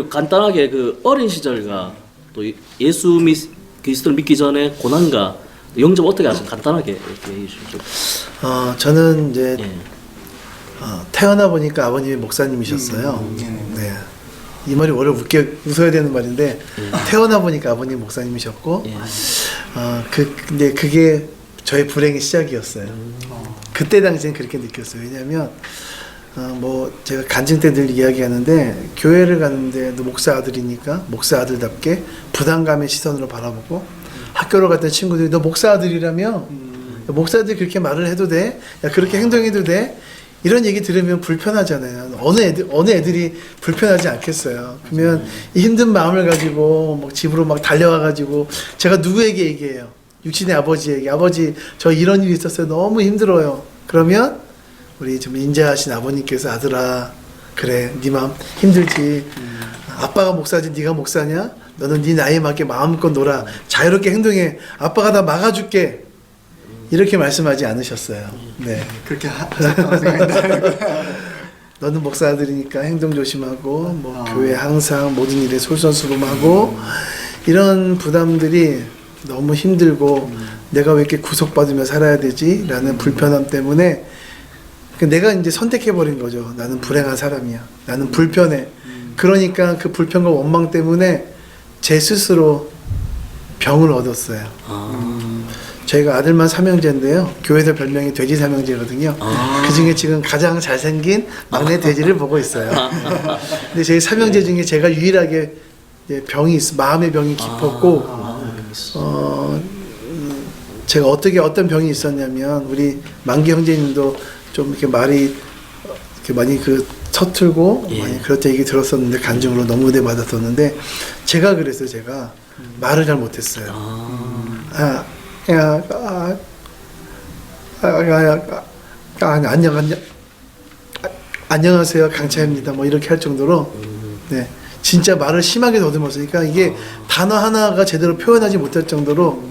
그리고 간단하게 그 어린 시절과 또 예수 그리스도를 믿기 전에 고난과 영접 어떻게 하세요? 간단하게 이렇게 얘기해 주시죠. 저는 이제 예. 태어나 보니까 아버님이 목사님이셨어요. 네. 이 말이 원래 웃어야 되는 말인데 태어나 보니까 아버님 목사님이셨고 예. 근데 그게 저의 불행의 시작이었어요. 그때 당시엔 그렇게 느꼈어요. 왜냐하면 뭐 제가 간증 때 늘 이야기하는데 교회를 가는데 너 목사 아들이니까 목사 아들답게 부담감의 시선으로 바라보고 학교를 갔던 친구들이 너 목사 아들이라며 목사들이 그렇게 말을 해도 돼? 야 그렇게 행동해도 돼? 이런 얘기 들으면 불편하잖아요. 어느 애들이 불편하지 않겠어요. 그러면 이 힘든 마음을 가지고 막 집으로 막 달려와가지고 제가 누구에게 얘기해요? 육신의 아버지에게 아버지 저 이런 일이 있었어요. 너무 힘들어요. 그러면 우리 좀 인자하신 아버님께서 아들아 그래 네 마음 힘들지. 아빠가 목사지 네가 목사냐? 너는 네 나이에 맞게 마음껏 놀아. 자유롭게 행동해. 아빠가 다 막아줄게. 이렇게 말씀하지 않으셨어요. 네. 그렇게 하셨다고 생각합니다. 너는 목사 아들이니까 행동 조심하고 뭐 교회 항상 모든 일에 솔선수범하고 이런 부담들이 너무 힘들고 내가 왜 이렇게 구속받으며 살아야 되지? 라는 불편함 때문에 내가 이제 선택해버린 거죠. 나는 불행한 사람이야. 나는 불편해. 그러니까 그 불편과 원망 때문에 제 스스로 병을 얻었어요. 저희가 아들만 삼형제인데요. 교회에서 별명이 돼지 삼형제거든요. 그 중에 지금 가장 잘생긴 막내 돼지를 보고 있어요. 근데 저희 삼형제 중에 제가 유일하게 병이 마음의 병이 깊었고, 제가 어떤 병이 있었냐면, 우리 만기 형제님도 좀 이렇게 말이 이렇게 많이 서툴고, 많이 그렇다 얘기 들었었는데, 간증으로 너무 은혜 받았었는데, 제가 그랬어요, 제가. 말을 잘 못했어요. 안녕하세요 강차입니다 뭐 이렇게 할 정도로 네 진짜 말을 심하게 더듬었으니까 이게 단어 하나가 제대로 표현하지 못할 정도로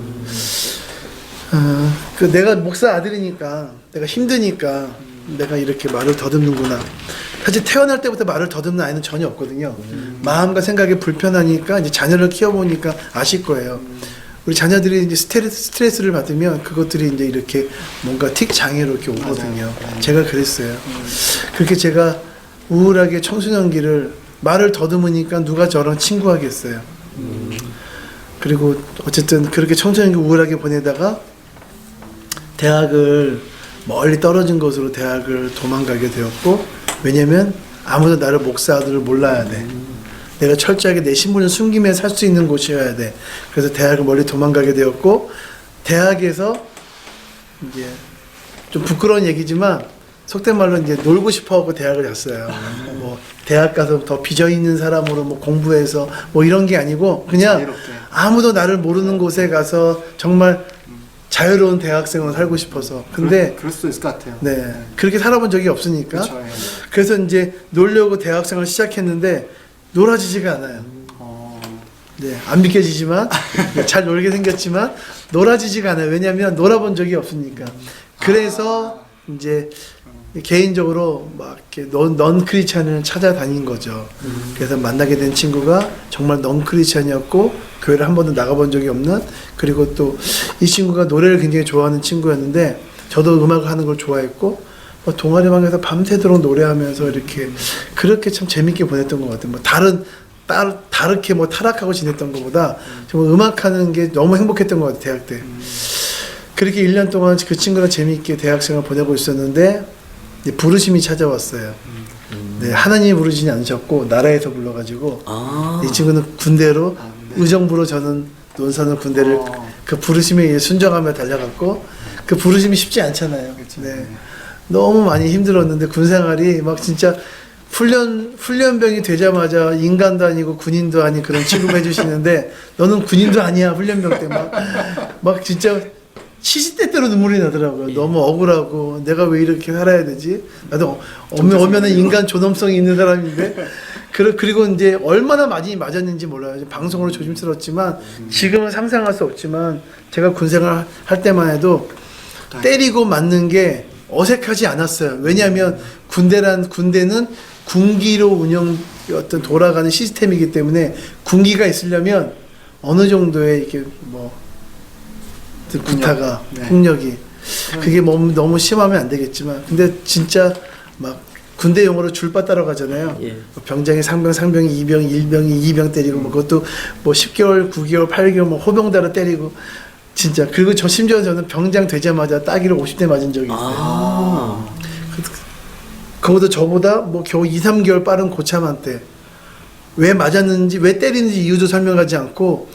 내가 목사 아들이니까 내가 힘드니까 내가 이렇게 말을 더듬는구나. 사실 태어날 때부터 말을 더듬는 아이는 전혀 없거든요. 마음과 생각이 불편하니까 이제 자녀를 키워보니까 아실 거예요. 우리 자녀들이 이제 스트레스를 받으면 그것들이 이제 이렇게 뭔가 틱 장애로 이렇게 오거든요. 제가 그랬어요. 그렇게 제가 우울하게 청소년기를 말을 더듬으니까 누가 저랑 친구하겠어요. 그리고 어쨌든 그렇게 청소년기 우울하게 보내다가 대학을 멀리 떨어진 곳으로 대학을 도망가게 되었고, 왜냐면 아무도 나를 목사 아들을 몰라야 돼. 내가 철저하게 내 신분을 숨기며 살 수 있는 곳이어야 돼. 그래서 대학을 멀리 도망가게 되었고, 대학에서 이제 좀 부끄러운 얘기지만 속된 말로 이제 놀고 싶어하고 대학을 갔어요. 뭐 대학 가서 더 빚어 있는 사람으로 뭐 공부해서 뭐 이런 게 아니고 그냥 아무도 나를 모르는 곳에 가서 정말 자유로운 대학생으로 살고 싶어서. 근데 그럴 수도 있을 것 같아요. 네, 그렇게 살아본 적이 없으니까. 그렇죠, 예. 그래서 이제 놀려고 대학생을 시작했는데 놀아지지가 않아요. 네, 안 믿겨지지만 잘 놀게 생겼지만 놀아지지가 않아요. 왜냐하면 놀아본 적이 없으니까. 그래서 이제 개인적으로 막 이렇게 넌 크리스찬을 찾아다닌 거죠. 그래서 만나게 된 친구가 정말 넌 크리스찬이었고 교회를 한 번도 나가본 적이 없는, 그리고 또 이 친구가 노래를 굉장히 좋아하는 친구였는데 저도 음악을 하는 걸 좋아했고 동아리방에서 밤새도록 노래하면서 이렇게 그렇게 참 재밌게 보냈던 것 같아요. 뭐 다르게 뭐 타락하고 지냈던 것보다 정말 음악하는 게 너무 행복했던 것 같아요, 대학 때. 그렇게 1년 동안 그 친구랑 재밌게 대학생활 보내고 있었는데 부르심이 찾아왔어요. 네, 하나님이 부르시지 않으셨고 나라에서 불러가지고 이 친구는 군대로 의정부로 저는 논산을 군대를 그 부르심에 의해 순정하며 달려갔고, 그 부르심이 쉽지 않잖아요. 네. 너무 많이 힘들었는데 군생활이 막 진짜 훈련병이 되자마자 인간도 아니고 군인도 아닌 그런 취급해 주시는데 너는 군인도 아니야 훈련병 때 막 진짜 시시때때로 눈물이 나더라고요. 너무 억울하고 내가 왜 이렇게 살아야 되지? 나도 오면은 인간 존엄성이 있는 사람인데. 그리고 이제 얼마나 많이 맞았는지 몰라요. 방송으로 조심스럽지만 지금은 상상할 수 없지만 제가 군생활 할 때만 해도 때리고 맞는 게 어색하지 않았어요. 왜냐하면 군대는 군기로 운영 어떤 돌아가는 시스템이기 때문에 군기가 있으려면 어느 정도의 이렇게 뭐 구타가 네. 폭력이 그게 너무 심하면 안 되겠지만 근데 진짜 막 군대 용어로 줄바 따라가잖아요. 예. 뭐 병장이 상병, 상병이 이병, 일병이 이병 때리고 뭐 그것도 뭐 10개월, 9개월, 8개월 뭐 호병대로 때리고 진짜 그리고 저 심지어 저는 병장 되자마자 따기를 50대 맞은 적이 있어요. 아. 그것도 저보다 뭐 겨우 2, 3개월 빠른 고참한테 왜 맞았는지 왜 때리는지 이유도 설명하지 않고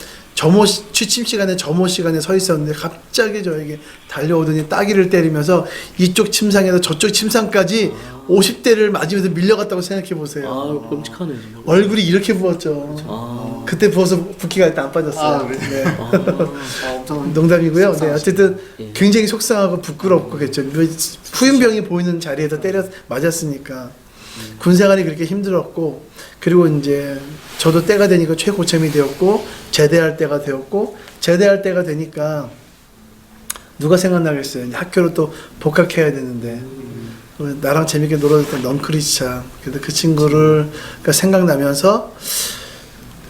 취침 시간에 점호 시간에 서 있었는데 갑자기 저에게 달려오더니 따기를 때리면서 이쪽 침상에서 저쪽 침상까지 50대를 맞으면서 밀려갔다고 생각해 보세요. 아, 끔찍하네. 얼굴이 이렇게 부었죠. 아. 그때 부어서 붓기가 일단 안 빠졌어요. 아, 그래요? 네. 엄청 농담이고요. 네, 어쨌든 예. 굉장히 속상하고 부끄럽고 그랬죠. 후임병이 보이는 자리에서 맞았으니까 군생활이 그렇게 힘들었고 그리고 이제 저도 때가 되니까 최고참이 되었고 제대할 때가 되었고 제대할 때가 되니까 누가 생각나겠어요. 이제 학교로 또 복학해야 되는데 나랑 재밌게 놀아줬던 넌크리스찬 근데 그 친구를 그러니까 생각나면서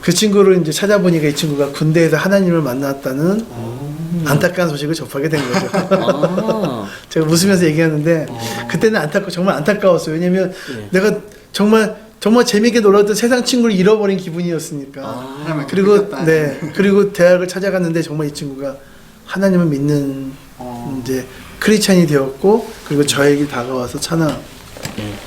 그 친구를 이제 찾아보니까 이 친구가 군대에서 하나님을 만났다는 안타까운 소식을 접하게 된 거죠. 아. 제가 웃으면서 얘기하는데 그때는 정말 안타까웠어요. 왜냐면 예. 내가 정말 재밌게 놀았던 세상 친구를 잃어버린 기분이었으니까. 아. 그리고 그리고 대학을 찾아갔는데 정말 이 친구가 하나님을 믿는 이제 크리스찬이 되었고 그리고 저에게 다가와서 찬아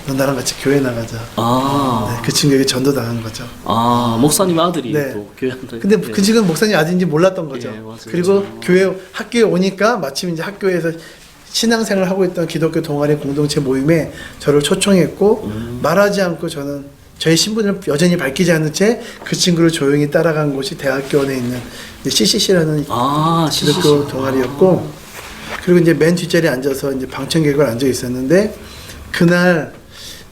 너 나랑 같이 교회 나가자. 아. 네, 그 친구에게 전도당한 거죠. 아, 목사님 아들이 네. 또 교회 한다. 근데 그 친구는 목사님 아들인지 몰랐던 거죠. 예, 맞아요. 그리고 학교에 오니까 마침 이제 학교에서 신앙생활을 하고 있던 기독교 동아리 공동체 모임에 저를 초청했고 말하지 않고 저는 저의 신분을 여전히 밝히지 않는 채 그 친구를 조용히 따라간 곳이 대학교 안에 있는 CCC라는 아, 기독교 CCC. 동아리였고 그리고 이제 맨 뒷자리에 앉아서 이제 방청객으로 앉아 있었는데 그날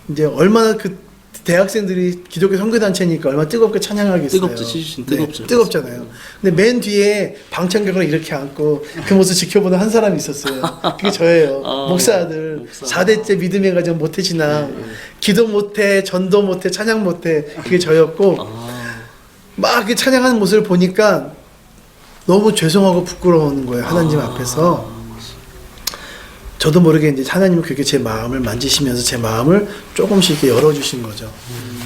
이제 얼마나 그 대학생들이 기독교 선교단체니까 얼마나 뜨겁게 찬양하겠어요. 뜨겁죠. CCC는 뜨겁죠. 네, 뜨겁잖아요. 근데 맨 뒤에 방청객으로 이렇게 앉고 그 모습 지켜보는 한 사람이 있었어요. 그게 저예요. 아, 목사 아들. 목사. 4대째 믿음의 가정 모태신앙. 기도 못해, 전도 못해, 찬양 못해. 그게 저였고 아. 막 그 찬양하는 모습을 보니까 너무 죄송하고 부끄러운 거예요. 하나님 앞에서. 저도 모르게 이제 하나님은 그렇게 제 마음을 만지시면서 제 마음을 조금씩 이렇게 열어주신 거죠.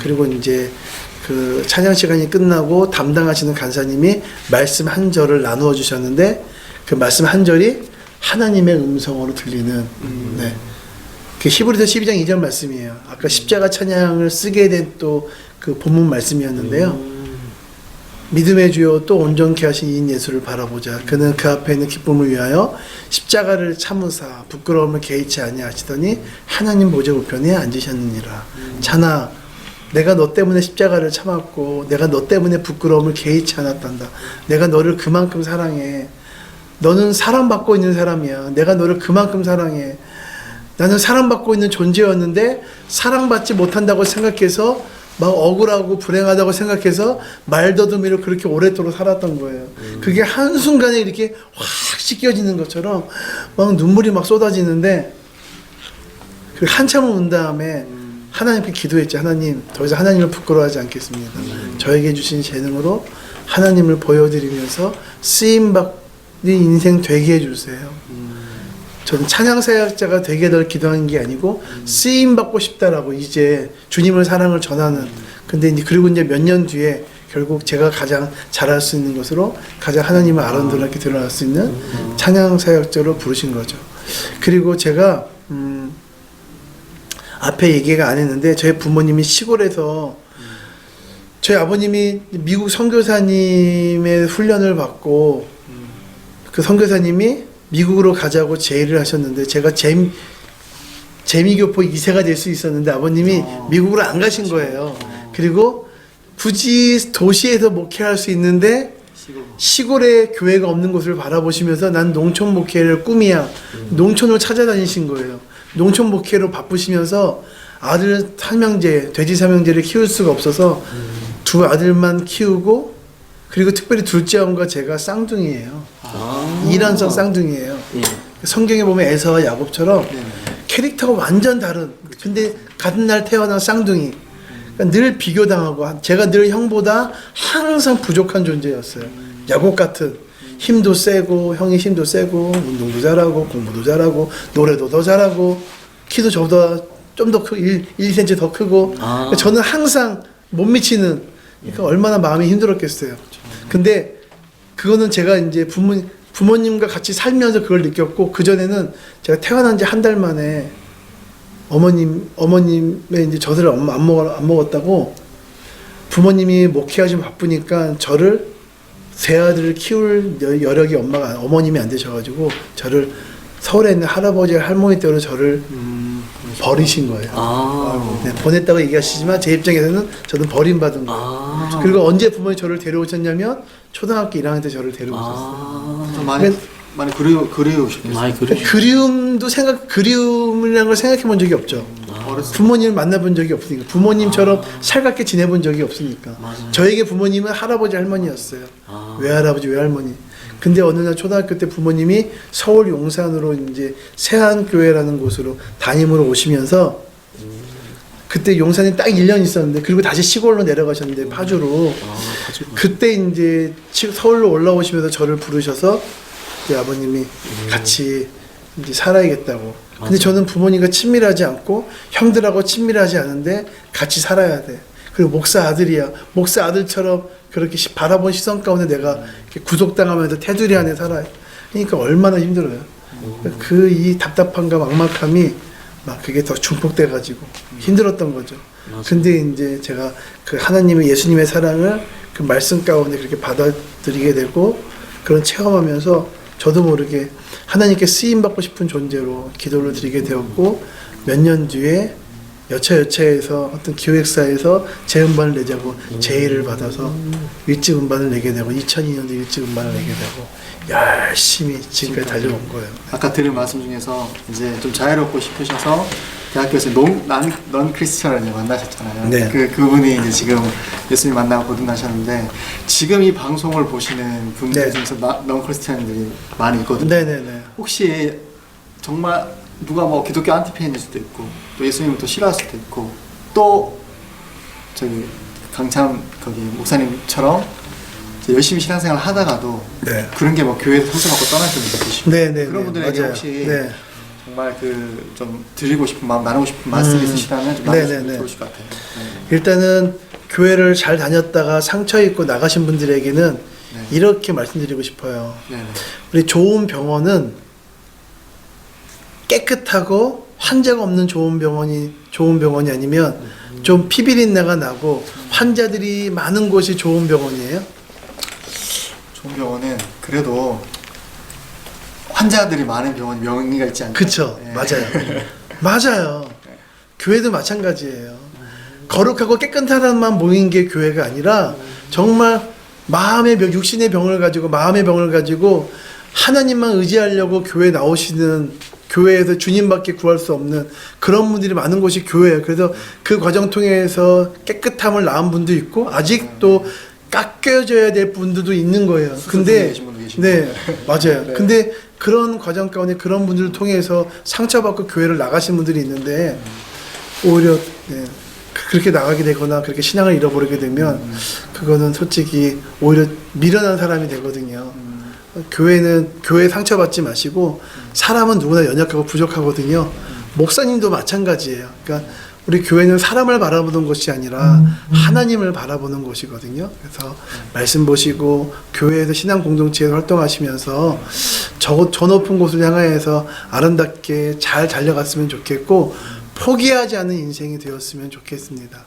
그리고 이제 그 찬양 시간이 끝나고 담당하시는 간사님이 말씀 한 절을 나누어 주셨는데 그 말씀 한 절이 하나님의 음성으로 들리는 네. 그 히브리서 12장 2절 말씀이에요. 아까 십자가 찬양을 쓰게 된 또 그 본문 말씀이었는데요. 믿음의 주요 또 온전케 하신 이인 예수를 바라보자. 그는 그 앞에 있는 기쁨을 위하여 십자가를 참으사 부끄러움을 개의치 아니하시더니 하나님 보좌 우편에 앉으셨느니라. 찬아, 내가 너 때문에 십자가를 참았고 내가 너 때문에 부끄러움을 개의치 않았단다. 내가 너를 그만큼 사랑해. 너는 사랑받고 있는 사람이야. 내가 너를 그만큼 사랑해. 나는 사랑받고 있는 존재였는데 사랑받지 못한다고 생각해서 막 억울하고 불행하다고 생각해서 말더듬이로 그렇게 오랫도록 살았던 거예요. 그게 한순간에 이렇게 확 씻겨지는 것처럼 막 눈물이 막 쏟아지는데 그 한참을 운 다음에 하나님께 기도했지. 하나님, 더 이상 하나님을 부끄러워하지 않겠습니다. 저에게 주신 재능으로 하나님을 보여드리면서 쓰임받는 인생 되게 해주세요. 저는 찬양사역자가 되게 널 기도하는 게 아니고 쓰임받고 싶다라고 이제 주님의 사랑을 전하는 근데 이제 그리고 이제 몇 년 뒤에 결국 제가 가장 잘할 수 있는 것으로 가장 하나님을 아름답게 드러날 수 있는 찬양사역자로 부르신 거죠. 그리고 제가 앞에 얘기가 안 했는데 저희 부모님이 시골에서 저희 아버님이 미국 선교사님의 훈련을 받고 그 선교사님이 미국으로 가자고 제의를 하셨는데 제가 재미교포 2세가 될 수 있었는데 아버님이 미국으로 안 가신 거예요. 그리고 굳이 도시에서 목회할 수 있는데 시골에 교회가 없는 곳을 바라보시면서 난 농촌 목회를 꿈이야. 농촌을 찾아다니신 거예요. 농촌 목회로 바쁘시면서 아들 삼형제, 돼지 삼형제를 키울 수가 없어서 두 아들만 키우고 그리고 특별히 둘째 형과 제가 쌍둥이에요. 이란성 쌍둥이에요. 예. 성경에 보면 에사와 야곱처럼 캐릭터가 완전 다른 근데 같은 날 태어난 쌍둥이. 그러니까 늘 비교당하고 제가 늘 형보다 항상 부족한 존재였어요. 야곱 같은 힘도 세고 형이 힘도 세고 운동도 잘하고 공부도 잘하고 노래도 더 잘하고 키도 저보다 좀 더 크고 1cm 더 크고 그러니까 저는 항상 못 미치는 그러니까 얼마나 마음이 힘들었겠어요. 근데 그거는 제가 이제 부모님과 같이 살면서 그걸 느꼈고 그 전에는 제가 태어난 지 한 달 만에 어머님의 이제 젖을 안 먹었다고 부모님이 목회하시면 바쁘니까 저를 세 아들을 키울 여력이 어머님이 안 되셔가지고 저를 서울에 있는 할아버지 할머니 댁으로 저를 버리신 거예요. 네, 보냈다고 얘기하시지만 제 입장에서는 저는 버림받은 거예요. 그리고 언제 부모님이 저를 데려오셨냐면 초등학교 1학년 때 저를 데려오셨어요. 많이 그리우셨겠어요. 많이 그래. 그리움이라는 걸 생각해 본 적이 없죠. 부모님을 만나본 적이 없으니까 부모님처럼 살갑게 지내본 적이 없으니까 저에게 부모님은 할아버지 할머니였어요. 외할아버지 외할머니. 근데 어느 날 초등학교 때 부모님이 서울 용산으로 이제 세안교회라는 곳으로 담임으로 오시면서 그때 용산에 딱 1년 있었는데 그리고 다시 시골로 내려가셨는데 파주로 그때 이제 서울로 올라오시면서 저를 부르셔서 그때 아버님이 같이 이제 살아야겠다고. 근데 저는 부모님과 친밀하지 않고 형들하고 친밀하지 않은데 같이 살아야 돼. 그리고 목사 아들이야. 목사 아들처럼 그렇게 바라본 시선 가운데 내가 이렇게 구속당하면서 테두리 안에 살아요. 그러니까 얼마나 힘들어요. 그 이 답답함과 막막함이 막 그게 더 중폭돼가지고 힘들었던 거죠. 근데 이제 제가 그 하나님의 예수님의 사랑을 그 말씀 가운데 그렇게 받아들이게 되고 그런 체험하면서 저도 모르게 하나님께 쓰임받고 싶은 존재로 기도를 드리게 되었고 몇 년 뒤에 여차여차해서 어떤 기획사에서 재음반을 내자고 제의를 받아서 일찍 음반을 내게 되고 2002년도 일찍 음반을 내게 되고 열심히 지금까지 달려온 거예요. 아까 들은 말씀 중에서 이제 좀 자유롭고 싶으셔서 대학교에서 넌 크리스천을 만나셨잖아요. 네. 그분이 이제 지금 예수님 만나고 거듭나셨는데 지금 이 방송을 보시는 분들 네. 중에서 넌 크리스천들이 많이 있거든요. 네네네. 혹시 정말 누가 뭐 기독교 안티팬일 수도 있고 또 예수님을 또 싫어할 수도 있고 또 저기 강참 거기 목사님처럼 열심히 신앙생활 하다가도 네. 그런 게 뭐 교회에서 상처받고 떠날 분들도 계시고 네네. 그런 분들에게 맞아요. 혹시 네. 정말 그 좀 드리고 싶은 마음 나누고 싶은 말씀이 있으시다면 좀 나누시면 좋으실 것 같아요. 네. 일단은 교회를 잘 다녔다가 상처 입고 나가신 분들에게는 네. 이렇게 말씀드리고 싶어요. 네네. 우리 좋은 병원은 깨끗하고 환자가 없는 좋은 병원이 아니면 좀 피비린내가 나고 환자들이 많은 곳이 좋은 병원이에요. 좋은 병원은 그래도 환자들이 많은 병원이 명의가 있지 않나요? 그쵸. 네. 맞아요. 맞아요. 교회도 마찬가지예요. 거룩하고 깨끗한 사람만 모인 게 교회가 아니라 정말 육신의 병을 가지고 하나님만 의지하려고 교회 나오시는 교회에서 주님밖에 구할 수 없는 그런 분들이 많은 곳이 교회예요. 그래서 그 과정 통해서 깨끗함을 낳은 분도 있고 아직도 깎여져야 될 분들도 있는 거예요. 근데 네, 맞아요. 네. 근데 그런 과정 가운데 그런 분들을 통해서 상처받고 교회를 나가신 분들이 있는데 오히려 네, 그렇게 나가게 되거나 그렇게 신앙을 잃어버리게 되면 그거는 솔직히 오히려 미련한 사람이 되거든요. 교회 상처받지 마시고 사람은 누구나 연약하고 부족하거든요. 목사님도 마찬가지예요. 그러니까 우리 교회는 사람을 바라보는 것이 아니라 하나님을 바라보는 곳이거든요. 그래서 말씀 보시고 교회에서 신앙 공동체에서 활동하시면서 저 높은 곳을 향하여서 아름답게 잘 달려갔으면 좋겠고 포기하지 않는 인생이 되었으면 좋겠습니다.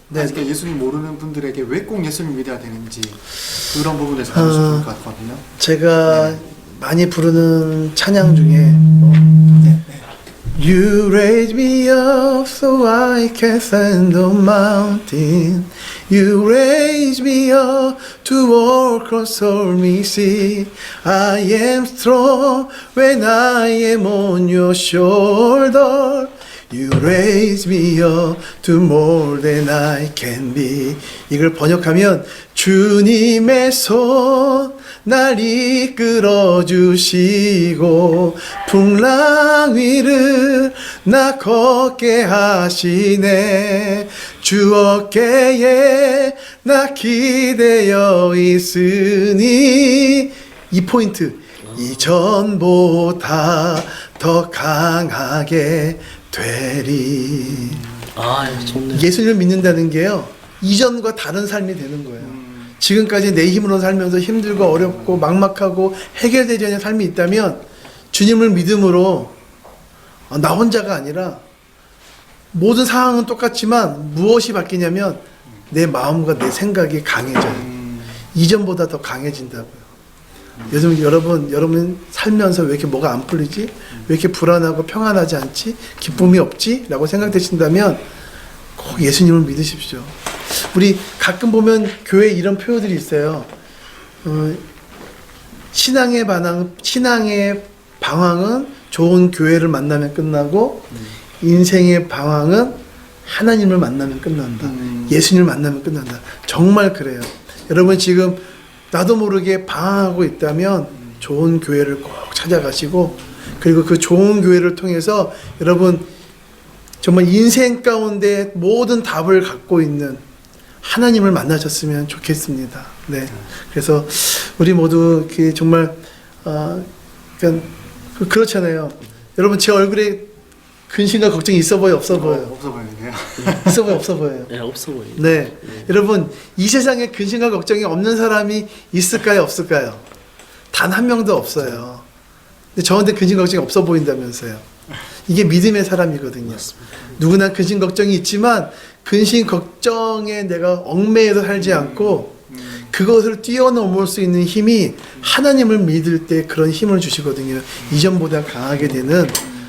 네. 아직 예수님 모르는 분들에게 왜 꼭 예수님 믿어야 되는지 그런 부분에서 나누시면 좋을 것 같거든요. 제가 많이 부르는 찬양 중에 You raise me up so I can stand the mountain. You raise me up to walk across stormy sea. I am strong when I am on your shoulder. You raise me up to more than I can be. 이걸 번역하면 주님의 손 날 이끌어 주시고 풍랑 위를 나 걷게 하시네. 주 어깨에 나 기대어 있으니, 이 포인트, 이전보다 더 강하게 되리. 아, 좋네. 예수님을 믿는다는 게요, 이전과 다른 삶이 되는 거예요. 지금까지 내 힘으로 살면서 힘들고 어렵고 막막하고 해결되지 않는 삶이 있다면, 주님을 믿음으로 나 혼자가 아니라 모든 상황은 똑같지만 무엇이 바뀌냐면 내 마음과 내 생각이 강해져요. 이전보다 더 강해진다고요. 요즘 여러분 살면서 왜 이렇게 뭐가 안 풀리지? 왜 이렇게 불안하고 평안하지 않지? 기쁨이 없지? 라고 생각되신다면 꼭 예수님을 믿으십시오. 우리 가끔 보면 교회에 이런 표현들이 있어요. 신앙의 방황은 좋은 교회를 만나면 끝나고, 인생의 방황은 하나님을 만나면 끝난다. 예수님을 만나면 끝난다. 정말 그래요. 여러분 지금 나도 모르게 방황하고 있다면 좋은 교회를 꼭 찾아가시고, 그리고 그 좋은 교회를 통해서 여러분 정말 인생 가운데 모든 답을 갖고 있는 하나님을 만나셨으면 좋겠습니다. 네. 그래서 우리 모두 정말 그렇잖아요. 여러분 제 얼굴에 근심과 걱정이 있어 보여, 없어 보여요? 없어 보이네요. 있어 보여, 없어 보여요? 네, 없어 보여요. 네. 여러분 이 세상에 근심과 걱정이 없는 사람이 있을까요, 없을까요? 단 한 명도 없어요. 근데 저한테 근심 걱정이 없어 보인다면서요. 이게 믿음의 사람이거든요. 누구나 근심 걱정이 있지만 근심 걱정에 내가 얽매여서 살지 않고 그것을 뛰어넘을 수 있는 힘이 하나님을 믿을 때 그런 힘을 주시거든요. 이전보다 강하게 되는,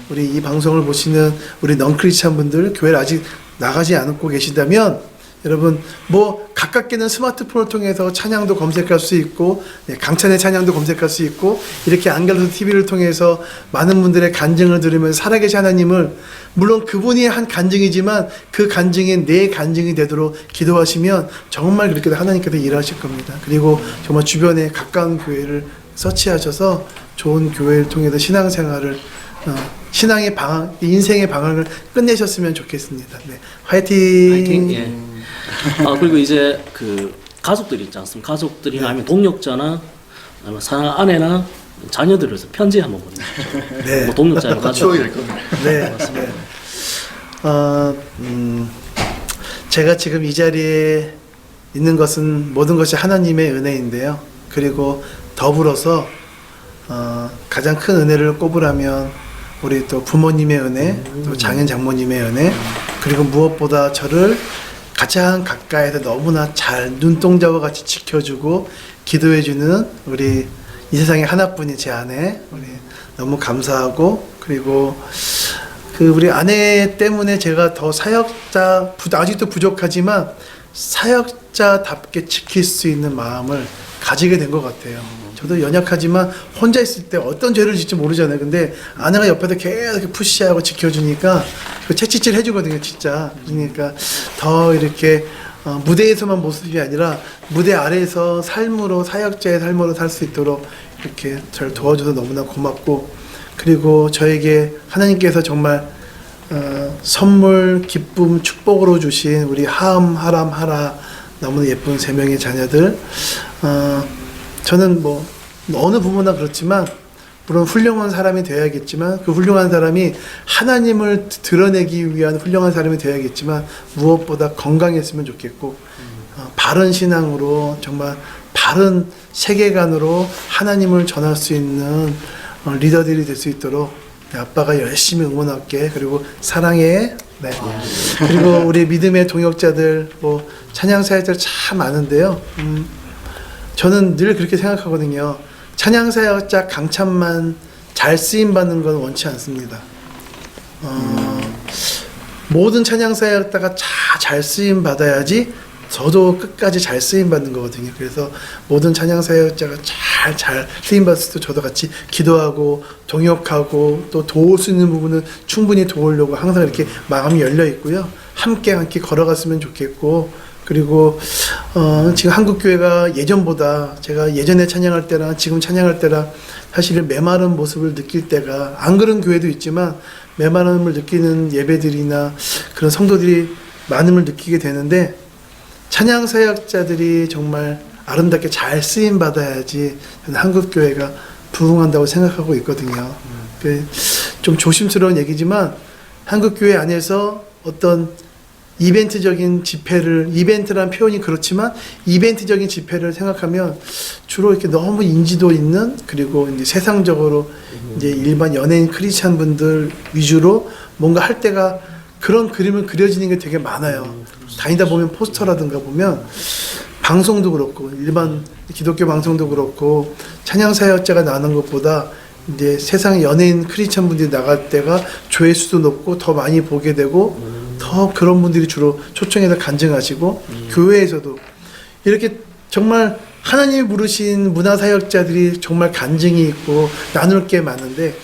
우리 이 방송을 보시는 우리 넌크리스찬 분들, 교회를 아직 나가지 않고 계시다면 여러분 뭐 가깝게는 스마트폰을 통해서 찬양도 검색할 수 있고, 강찬의 찬양도 검색할 수 있고, 이렇게 안결로서 TV를 통해서 많은 분들의 간증을 들으면서 살아계신 하나님을, 물론 그분이 한 간증이지만 그 간증이 내 간증이 되도록 기도하시면 정말 그렇게 하나님께서 일하실 겁니다. 그리고 정말 주변에 가까운 교회를 서치하셔서 좋은 교회를 통해서 신앙생활을, 신앙의 방황, 인생의 방황을 끝내셨으면 좋겠습니다. 네, 화이팅! 파이팅. 예. 그리고 이제 그 가족들이 있지 않습니까? 가족들이나 아니면 동력자나 아니면 사랑 아내나 자녀들을 위해서 편지 한번 보내주시죠. 네. 뭐 동력자로 가족. 추억이 될 겁니다. 네. 네. 제가 지금 이 자리에 있는 것은 모든 것이 하나님의 은혜인데요. 그리고 더불어서 가장 큰 은혜를 꼽으라면 우리 또 부모님의 은혜, 또 장인 장모님의 은혜, 그리고 무엇보다 저를 가장 가까이서 너무나 잘 눈동자와 같이 지켜주고 기도해주는 우리 이 세상에 하나뿐인 제 아내, 우리 너무 감사하고, 그리고 그 우리 아내 때문에 제가 더 사역자, 아직도 부족하지만 사역자답게 지킬 수 있는 마음을 가지게 된 것 같아요. 저도 연약하지만 혼자 있을 때 어떤 죄를 짓지 모르잖아요. 근데 아내가 옆에서 계속 푸시하고 지켜주니까 그 채찍질 해주거든요, 진짜. 그러니까 더 이렇게 무대에서만 모습이 아니라 무대 아래에서 삶으로, 사역자의 삶으로 살 수 있도록 이렇게 저를 도와줘서 너무나 고맙고, 그리고 저에게 하나님께서 정말 선물, 기쁨, 축복으로 주신 우리 하음, 하람, 하라, 너무나 예쁜 세 명의 자녀들. 저는 뭐 어느 부모나 그렇지만, 물론 훌륭한 사람이 되어야겠지만, 그 훌륭한 사람이 하나님을 드러내기 위한 훌륭한 사람이 되어야겠지만, 무엇보다 건강했으면 좋겠고, 바른 신앙으로 정말 바른 세계관으로 하나님을 전할 수 있는 리더들이 될 수 있도록 아빠가 열심히 응원할게. 그리고 사랑해. 네. 그리고 우리 믿음의 동역자들, 뭐 찬양 사역자들 참 많은데요. 저는 늘 그렇게 생각하거든요. 찬양 사역자 강찬만 잘 쓰임 받는 건 원치 않습니다. 모든 찬양 사역자가 잘 쓰임 받아야지 저도 끝까지 잘 쓰임 받는 거거든요. 그래서 모든 찬양 사역자가 잘 쓰임 받을 때 저도 같이 기도하고 동역하고 또 도울 수 있는 부분은 충분히 도우려고 항상 이렇게 마음이 열려 있고요. 함께 걸어갔으면 좋겠고, 그리고 지금 한국교회가 예전보다 제가 예전에 찬양할 때랑 지금 찬양할 때랑 사실은 메마른 모습을 느낄 때가 안 그런 교회도 있지만 메마름을 느끼는 예배들이나 그런 성도들이 많음을 느끼게 되는데 찬양 사역자들이 정말 아름답게 잘 쓰임 받아야지 저는 한국교회가 부흥한다고 생각하고 있거든요. 좀 조심스러운 얘기지만 한국교회 안에서 어떤 이벤트적인 집회를, 이벤트란 표현이 그렇지만 이벤트적인 집회를 생각하면 주로 이렇게 너무 인지도 있는, 그리고 이제 세상적으로 이제 일반 연예인 크리스찬 분들 위주로 뭔가 할 때가 그런 그림을 그려지는 게 되게 많아요. 다니다 보면 포스터라든가 보면 방송도 그렇고 일반 기독교 방송도 그렇고 찬양 사역자가 나는 것보다 이제 세상 연예인 크리스찬 분들이 나갈 때가 조회수도 높고 더 많이 보게 되고 더 그런 분들이 주로 초청해서 간증하시고 교회에서도 이렇게 정말 하나님이 부르신 문화사역자들이 정말 간증이 있고 나눌 게 많은데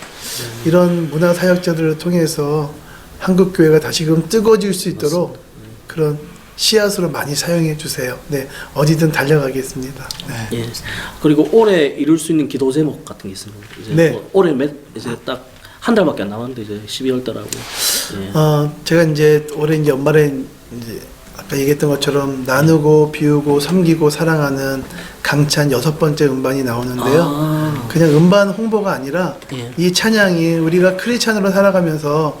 이런 문화사역자들을 통해서 한국교회가 다시금 뜨거워질 수 있도록 그런 씨앗으로 많이 사용해 주세요. 네, 어디든 달려가겠습니다. 네. 예. 그리고 올해 이룰 수 있는 기도 제목 같은 게 있습니다. 이제 네. 뭐 올해 이제 딱 한 달밖에 안 남았는데 이제 12월 달하고. 예. 제가 이제 올해 이제 연말에 이제 아까 얘기했던 것처럼 나누고 비우고 섬기고 사랑하는 강찬 6번째 음반이 나오는데요. 그냥 음반 홍보가 아니라 예. 이 찬양이 우리가 크리스찬으로 살아가면서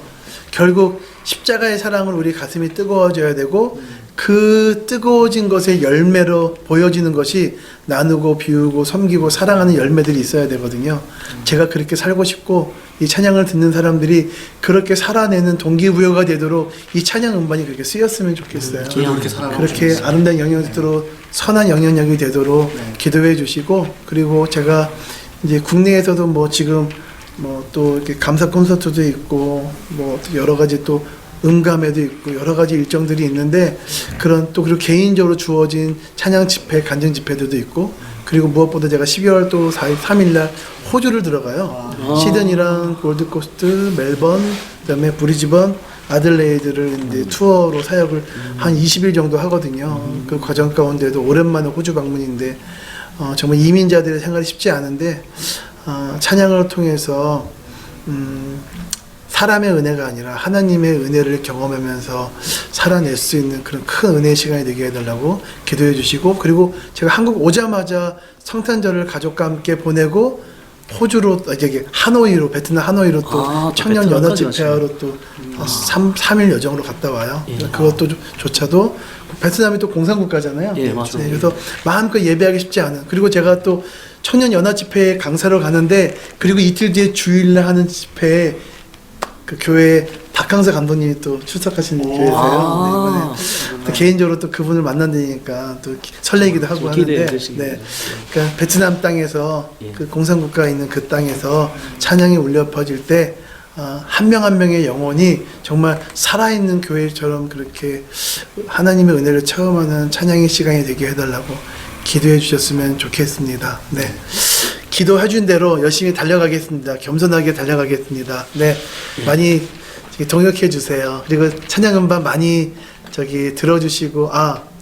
결국 십자가의 사랑을 우리 가슴이 뜨거워져야 되고 그 뜨거워진 것의 열매로 보여지는 것이 나누고 비우고 섬기고 사랑하는 열매들이 있어야 되거든요. 제가 그렇게 살고 싶고 이 찬양을 듣는 사람들이 그렇게 살아내는 동기부여가 되도록 이 찬양 음반이 그렇게 쓰였으면 좋겠어요. 그렇게 아름다운 영향력으로 선한 영향력이 되도록 기도해 주시고, 그리고 제가 이제 국내에서도 뭐 지금 뭐 또 이렇게 감사 콘서트도 있고 뭐 여러 가지 또 음감회도 있고 여러 가지 일정들이 있는데 그런 또 그리고 개인적으로 주어진 찬양 집회, 간증 집회들도 있고, 그리고 무엇보다 제가 12월 또 4일, 3일 날 호주를 들어가요. 시드니랑 골드코스트, 멜번, 그다음에 브리즈번, 아들레이드를 이제 투어로 사역을 한 20일 정도 하거든요. 그 과정 가운데도 오랜만에 호주 방문인데 정말 이민자들의 생활이 쉽지 않은데 찬양을 통해서 사람의 은혜가 아니라 하나님의 은혜를 경험하면서 살아낼 수 있는 그런 큰 은혜의 시간이 되게 해달라고 기도해 주시고, 그리고 제가 한국 오자마자 성탄절을 가족과 함께 보내고 호주로 여기 하노이로, 베트남 하노이로 또 청년 연합 집회하러 또 3일 여정으로 갔다 와요. 예. 그것도 조차도 베트남이 또 공산국가잖아요. 예, 맞아요. 네, 그래서 마음껏 예배하기 쉽지 않은, 그리고 제가 또 청년 연합 집회에 강사로 가는데 그리고 이틀 뒤에 주일날 하는 집회에 그 교회 박강사 감독님이 또 출석하시는 교회세요. 네, 이번에 또 개인적으로 또 그분을 만난다니까 또 설레기도 하고 하는데, 네, 그러니까 베트남 땅에서 예. 그 공산국가에 있는 그 땅에서 찬양이 울려 퍼질 때 한 명 한 명의 영혼이 정말 살아있는 교회처럼 그렇게 하나님의 은혜를 체험하는 찬양의 시간이 되게 해달라고 기도해 주셨으면 좋겠습니다. 네. 기도해 준 대로 열심히 달려가겠습니다. 겸손하게 달려가겠습니다. 네. 많이 동역해 주세요. 그리고 찬양 음반 많이 들어주시고,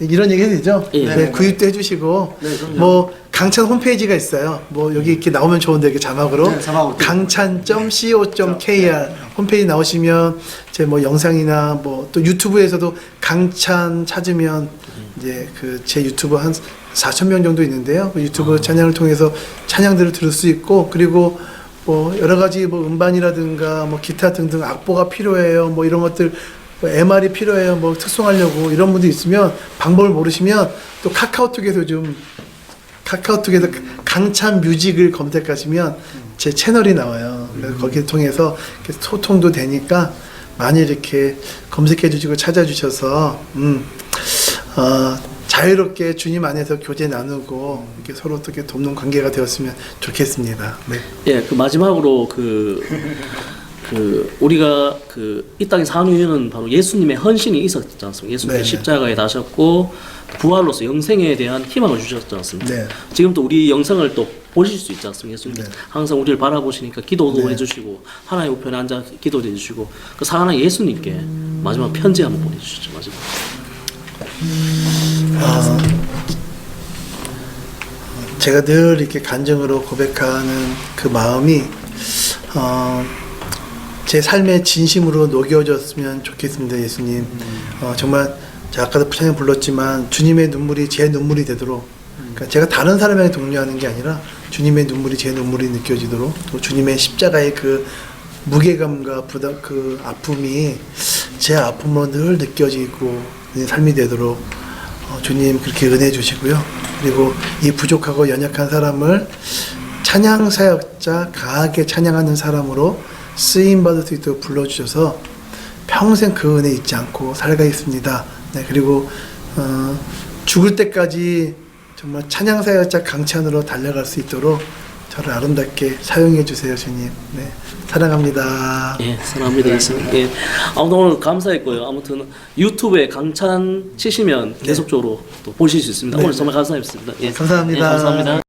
이런 얘기 해도 되죠? 예. 네, 구입도 해주시고, 네, 그럼요. 뭐 강찬 홈페이지가 있어요. 뭐 여기 이렇게 나오면 좋은데 이렇게 자막으로 네, 자막으로. 강찬.co.kr 홈페이지 나오시면 제 뭐 영상이나 뭐 또 유튜브에서도 강찬 찾으면 이제 그 제 유튜브 한 4,000명 정도 있는데요. 그 유튜브 찬양을 통해서 찬양들을 들을 수 있고, 그리고 뭐 여러 가지 뭐 음반이라든가 뭐 기타 등등 악보가 필요해요. 뭐 이런 것들 뭐 MR이 필요해요. 뭐 특송하려고 이런 분들 있으면 방법을 모르시면 또 카카오톡에서 강찬 뮤직을 검색하시면 제 채널이 나와요. 그래서 거기를 통해서 이렇게 소통도 되니까 많이 이렇게 검색해 주시고 찾아주셔서 자유롭게 주님 안에서 교제 나누고 이렇게 서로 어떻게 돕는 관계가 되었으면 좋겠습니다. 네. 예, 그 마지막으로 우리가 이 땅에 사는 이유는 바로 예수님의 헌신이 있었지 않습니까? 예수님의 네네. 십자가에 다셨고 부활로서 영생에 대한 희망을 주셨지 않습니까? 네. 지금 또 우리 영상을 또 보실 수 있지 않습니까? 예수님 네. 항상 우리를 바라보시니까 기도도 네. 해주시고 하나님 우편에 앉아 기도도 해주시고 그 사랑하는 예수님께 마지막 편지 한번 보내주시죠. 마지막. 제가 늘 이렇게 간증으로 고백하는 그 마음이 제 삶의 진심으로 녹여졌으면 좋겠습니다, 예수님. 정말 제가 아까도 찬양 불렀지만 주님의 눈물이 제 눈물이 되도록, 그러니까 제가 다른 사람에게 독려하는 게 아니라 주님의 눈물이 제 눈물이 느껴지도록, 또 주님의 십자가의 그 무게감과 부담, 그 아픔이 제 아픔으로 늘 느껴지고 삶이 되도록 주님 그렇게 은혜 주시고요. 그리고 이 부족하고 연약한 사람을 찬양 사역자, 강하게 찬양하는 사람으로 쓰임 받을 수 있도록 불러주셔서 평생 그 은혜 잊지 않고 살아가겠습니다. 네, 그리고 죽을 때까지 정말 찬양 사역자 강찬으로 달려갈 수 있도록 저를 아름답게 사용해 주세요, 주님. 네, 사랑합니다. 예, 사랑합니다, 예수님. 예, 아무튼 오늘 감사했고요. 아무튼 유튜브에 강찬 치시면 계속적으로 또 보실 수 있습니다. 네. 오늘 정말 감사했습니다. 예, 감사합니다. 예, 감사합니다.